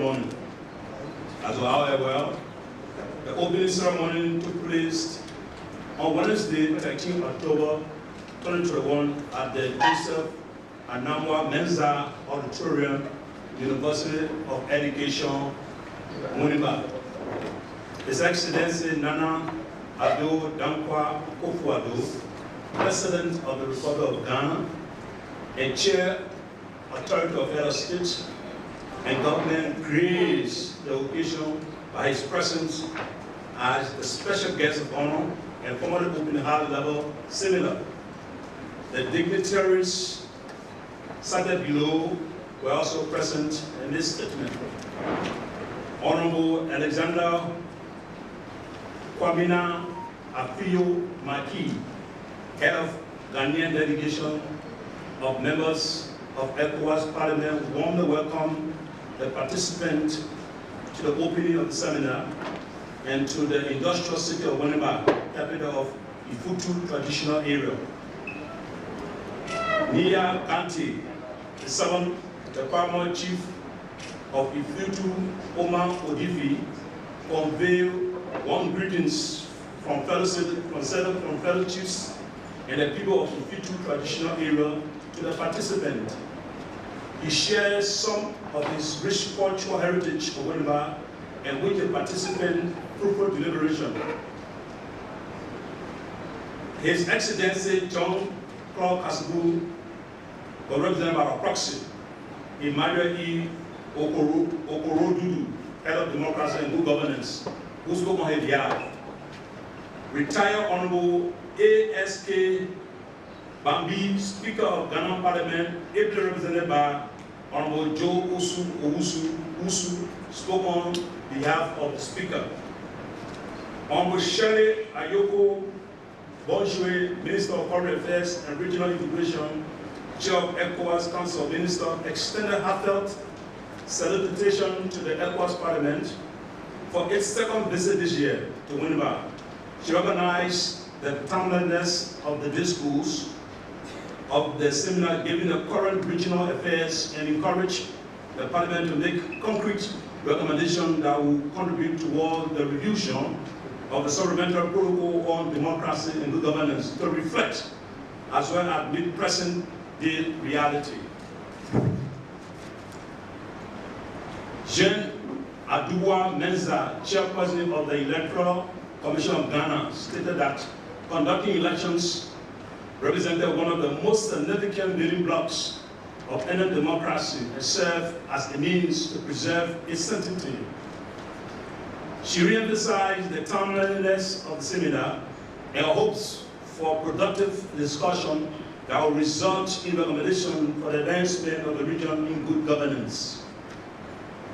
morning. As you are aware, the opening ceremony took place on Wednesday, 13 October 2021 at the Joseph Anamwa Mensa Auditorium, University of Education, Muniba. His Excellency Nana Addo Dankwa Akufo-Addo, President of the Republic of Ghana, and Chair, Authority of Head of State and Government, graced the occasion by his presence as the special guest of honor and formally opened high-level seminar. The dignitaries cited below were also present in this statement. Honorable Alexander Kwamina Afio Maki, Head of Ghanaian Delegation of members of Ecowas Parliament, warmly welcome the participant to the opening of the seminar and to the industrial city of Winneba, capital of Ifutu traditional area. Nia Kanti, the seventh, the paramount chief of Ifutu, Omar Odifi, convey warm greetings from fellow chiefs and the people of Ifutu traditional area to the participant. He shares some of his rich cultural heritage of Winneba and with the participant fruitful deliberation. His Excellency John Claude Kasbu was represented by our proxy, Emmanuel E. Okorodudu, Head of Democracy and Good Governance, who spoke on his behalf. Retired Honorable ASK Bambi, Speaker of Ghana Parliament, ably represented by Honorable Joe Usu, spoke on behalf of the Speaker. Honorable Shirley Ayoko Bonjue, Minister of Foreign Affairs and Regional Integration, Chair of Ecowas Council of Ministers, extended heartfelt salutation to the Ecowas Parliament for its second visit this year to Winneba. She recognized the timeliness of the discourse of the seminar given the current regional affairs and encourage the Parliament to make concrete recommendations that will contribute toward the revision of the supplementary protocol on democracy and good governance to reflect as well as meet present day reality. Jean Aduwa Mensa, Chairperson of the Electoral Commission of Ghana, stated that conducting elections represented one of the most significant building blocks of any democracy and served as a means to preserve its sanctity. She re-emphasized the timeliness of the seminar and hopes for productive discussion that will result in recommendation for the advancement of the region in good governance.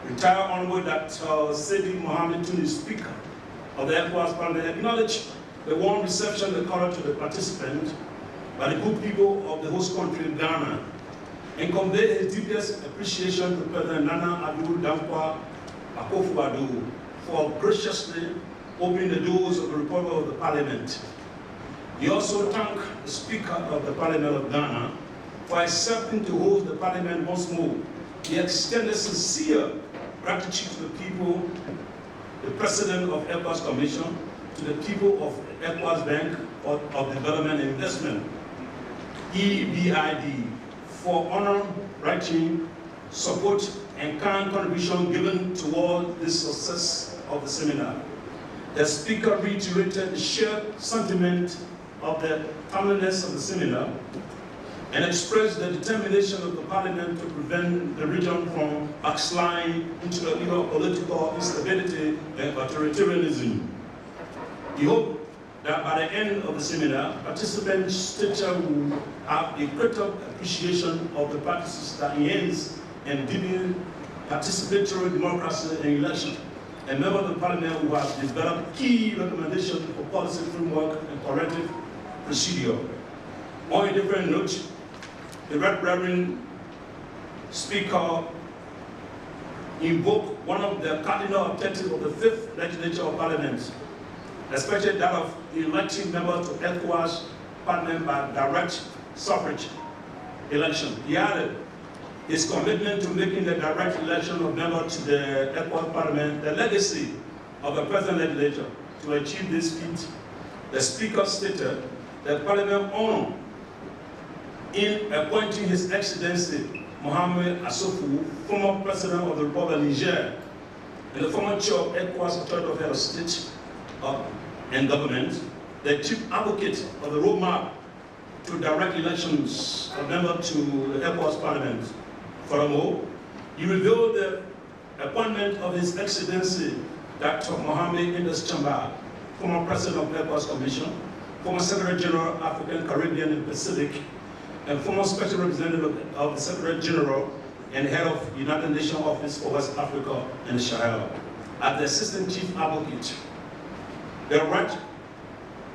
Retired Honorable Dr. Sidi Mohammed Tuni, Speaker of the Ecowas Parliament, acknowledged the warm reception accorded to the participant by the good people of the host country, Ghana, and conveyed his deepest appreciation to President Nana Addo Dankwa Akufo-Addo for graciously opening the doors of the Republic of the Parliament. He also thanked the Speaker of the Parliament of Ghana for accepting to host the Parliament once more. He extended sincere gratitude to the people, the President of Ecowas Commission, to the people of Ecowas Bank of Development and Investment, EBID, for honor, writing, support, and kind contribution given toward the success of the seminar. The Speaker reiterated the shared sentiment of the timeliness of the seminar and expressed the determination of the Parliament to prevent the region from backsliding into the era of political instability and authoritarianism. He hoped that by the end of the seminar, participants stated will have a greater appreciation of the practices that enhance and deepen participatory democracy and election, and members of the Parliament who have developed key recommendations for policy framework and corrective procedure. On a different note, the Reverend Speaker invoked one of the cardinal objectives of the 5th Legislature of Parliament, especially that of electing members to Ecowas Parliament by direct suffrage election. He added, his commitment to making the direct election of members to the Ecowas Parliament the legacy of the present legislature. To achieve this feat, the Speaker stated that Parliament honor in appointing His Excellency Mohamed Assoufou, former President of the Republic of Niger, and the former Chair of Ecowas Authority of Head of State and Government, the Chief Advocate of the roadmap to direct elections of members to the Ecowas Parliament. Furthermore, he revealed the appointment of His Excellency Dr. Mohamed Indes Chamba, former President of the Ecowas Commission, former Secretary General of African, Caribbean, and Pacific, and former Special Representative of the Secretary General and Head of United Nations Office for West Africa and the Sahel, as the Assistant Chief Advocate. The Right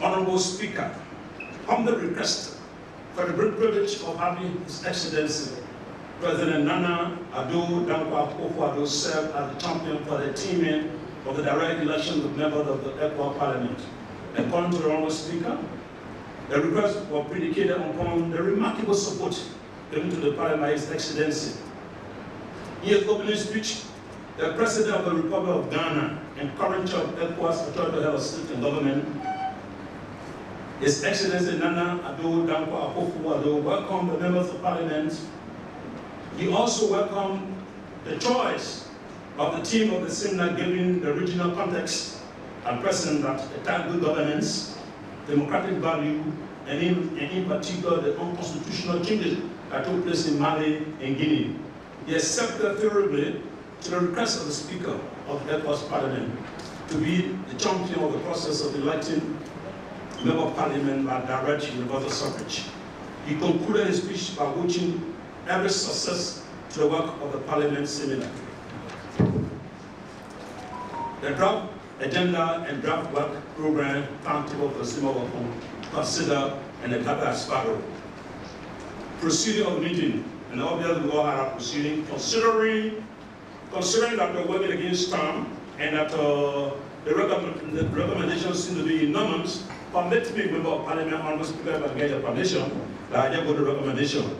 Honorable Speaker humbly request for the great privilege of having His Excellency President Nana Addo Dankwa Akufo-Addo serve as the champion for the teaming of the direct election of members of the Ecowas Parliament. According to the Honorable Speaker, the request was predicated upon the remarkable support given to the Parliament by His Excellency. In his opening speech, the President of the Republic of Ghana and current Chair of Ecowas Authority of Head of State and Government, His Excellency Nana Addo Dankwa Akufo-Addo, welcomed the members of Parliament. He also welcomed the choice of the team of the seminar, given the regional context and precedent that attack good governance, democratic value, and in particular the unconstitutional changes that took place in Mali and Guinea. He accepted favorably to the request of the Speaker of the Ecowas Parliament to be the champion of the process of electing member of Parliament by direct universal suffrage. He concluded his speech by wishing every success to the work of the Parliament seminar. The draft agenda and draft work program timetable for the seminar will consider and adapt as follows. Proceeding of the meeting, and obviously we all have a proceeding, considering that we're working against time and that the recommendations seem to be enormous, permit me, member of Parliament, Honorable Speaker, if I get your permission, that I just go to recommendation.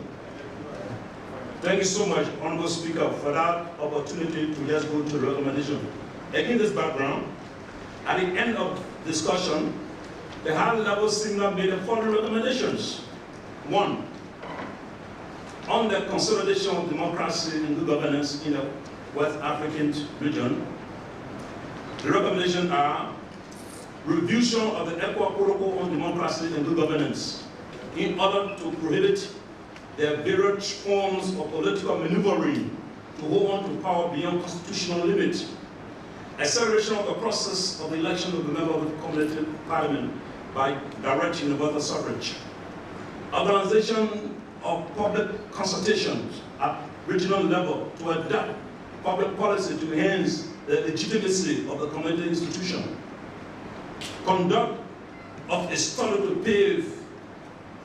Thank you so much, Honorable Speaker, for that opportunity to just go to the recommendation. Against this background, at the end of discussion, the high-level seminar made the following recommendations. 1, on the consolidation of democracy and good governance in the West African region, the recommendations are revision of the Ecowas Protocol on democracy and good governance in order to prohibit the various forms of political maneuvering to hold on to power beyond constitutional limits, acceleration of the process of the election of the member of the Communique Parliament by direct universal suffrage, organization of public consultations at regional level to adapt public policy to enhance the legitimacy of the community institution, conduct of a study to pave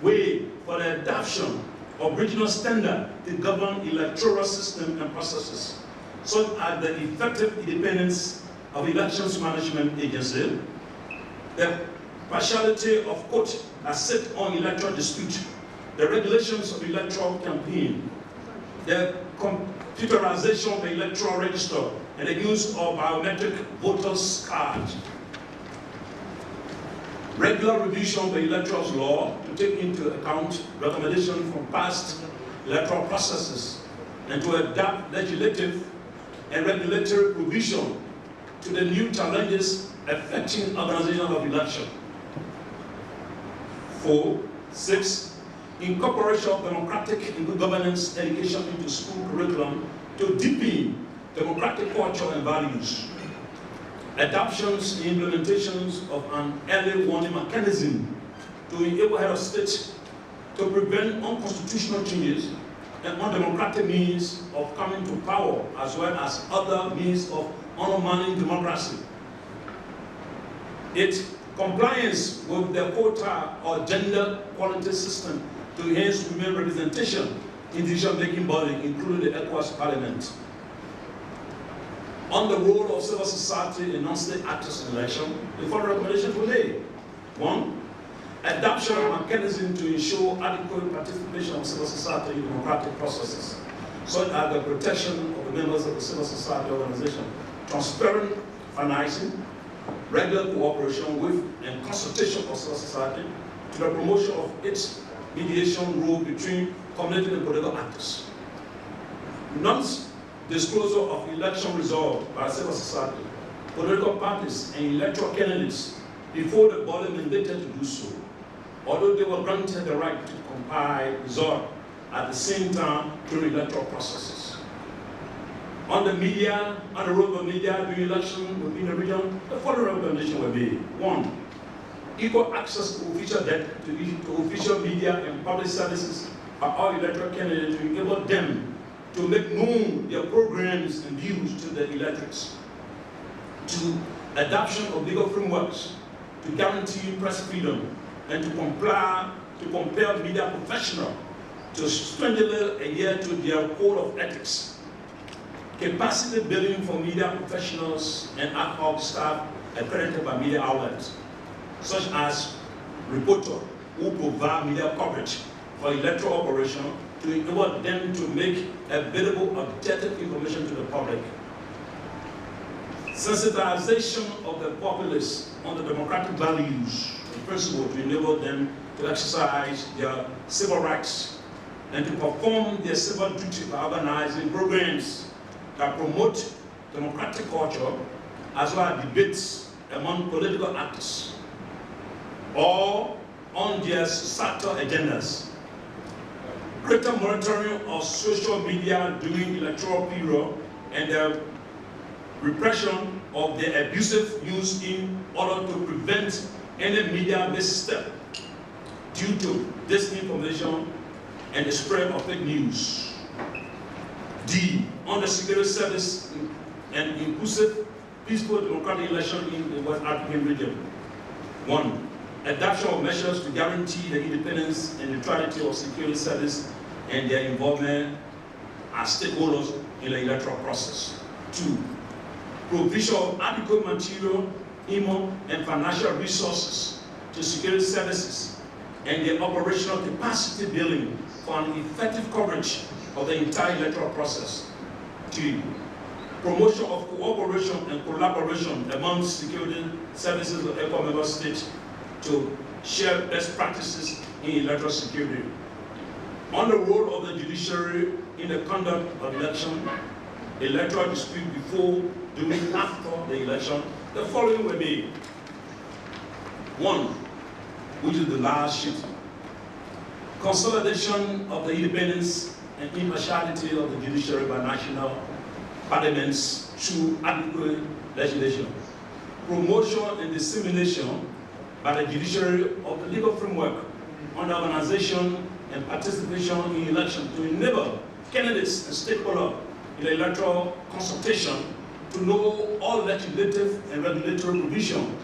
way for the adoption of regional standard to govern electoral system and processes, such as the effective independence of elections management agency, the partiality of court as set on electoral dispute, the regulations of electoral campaign, the computerization of the electoral register, and the use of biometric voters card. Regular revision of the electoral law to take into account recommendations from past electoral processes and to adapt legislative and regulatory provision to the new challenges affecting organization of election. 4, 6, incorporation of democratic and good governance education into school curriculum to deepen democratic culture and values. Adoptions and implementations of an early warning mechanism to enable head of state to prevent unconstitutional changes and undemocratic means of coming to power, as well as other means of undermining democracy. 8, compliance with the quota or gender equality system to enhance women representation in decision-making body, including the Ecowas Parliament. On the role of civil society and non-state actors in election, the following recommendations were made. 1, adoption of mechanism to ensure adequate participation of civil society in democratic processes. such as the protection of the members of the civil society organization, transparent financing, regular cooperation with and consultation of civil society, to the promotion of its mediation role between community and political actors. Non-disclosure of election results by civil society, political parties, and electoral candidates before the body mandated to do so, although they were granted the right to compile results at the same time during electoral processes. On the media, on the role of media during election within the region, the following recommendations were made. 1. Equal access to official data, to official media and public services by all electoral candidates to enable them to make known their programs and views to the electors. 2. Adoption of legal frameworks to guarantee press freedom and to compel media professionals to stringently adhere to their code of ethics. Capacity building for media professionals and ad hoc staff accredited by media outlets, such as reporters who provide media coverage for electoral operation to enable them to make available objective information to the public. Sensitization of the populace on the democratic values and principles to enable them to exercise their civil rights and to perform their civil duty by organizing programs that promote democratic culture as well as debates among political actors or on their societal agendas. Greater monitoring of social media during electoral period and the repression of their abusive use in order to prevent any media misstep due to disinformation and the spread of fake news. D. On the security service and inclusive, peaceful democratic election in the West African region. 1. Adoption of measures to guarantee the independence and neutrality of security service and their involvement as stakeholders in the electoral process. 2. Provision of adequate material, human, and financial resources to security services and their operational capacity building for an effective coverage of the entire electoral process. 3. Promotion of cooperation and collaboration among security services of Ecowas member states to share best practices in electoral security. On the role of the judiciary in the conduct of election, electoral dispute before, during, and after the election, the following were made. 1, which is the last sheet. Consolidation of the independence and impartiality of the judiciary by national parliaments through adequate legislation. Promotion and dissemination by the judiciary of the legal framework on the organization and participation in election to enable candidates and stakeholders in the electoral consultation to know all legislative and regulatory provision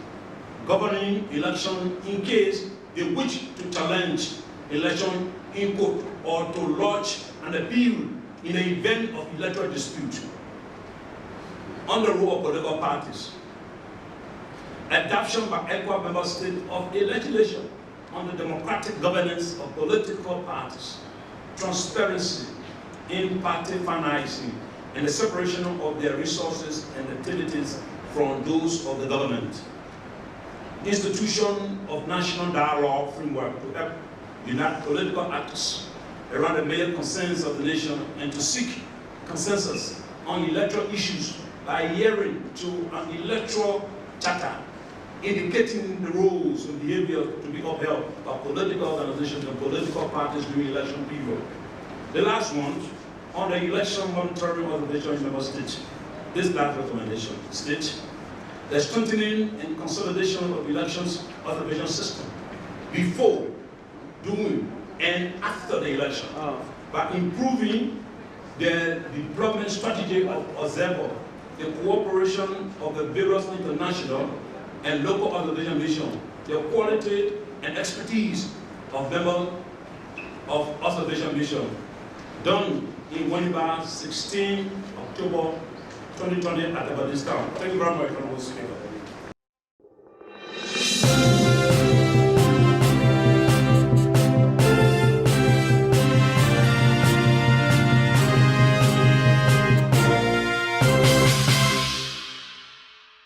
governing election in case they wish to challenge election in court or to lodge an appeal in the event of electoral dispute. On the role of political parties, adoption by Ecowas member states of a legislation on the democratic governance of political parties, transparency in party financing, and the separation of their resources and activities from those of the government. Institution of national dialogue framework to help unite political actors around the major concerns of the nation and to seek consensus on electoral issues by adhering to an electoral charter indicating the rules and behavior to be upheld by political organizations and political parties during election period. The last one, on the election monitoring organization in member states. This last recommendation states the strengthening and consolidation of elections observation system before, during, and after the election by improving the deployment strategy of Zargo, the cooperation of the various international and local observation missions, the quality and expertise of members of observation mission, done in Waniba, 16 October 2020 at about this time. Thank you very much, Honorable Speaker.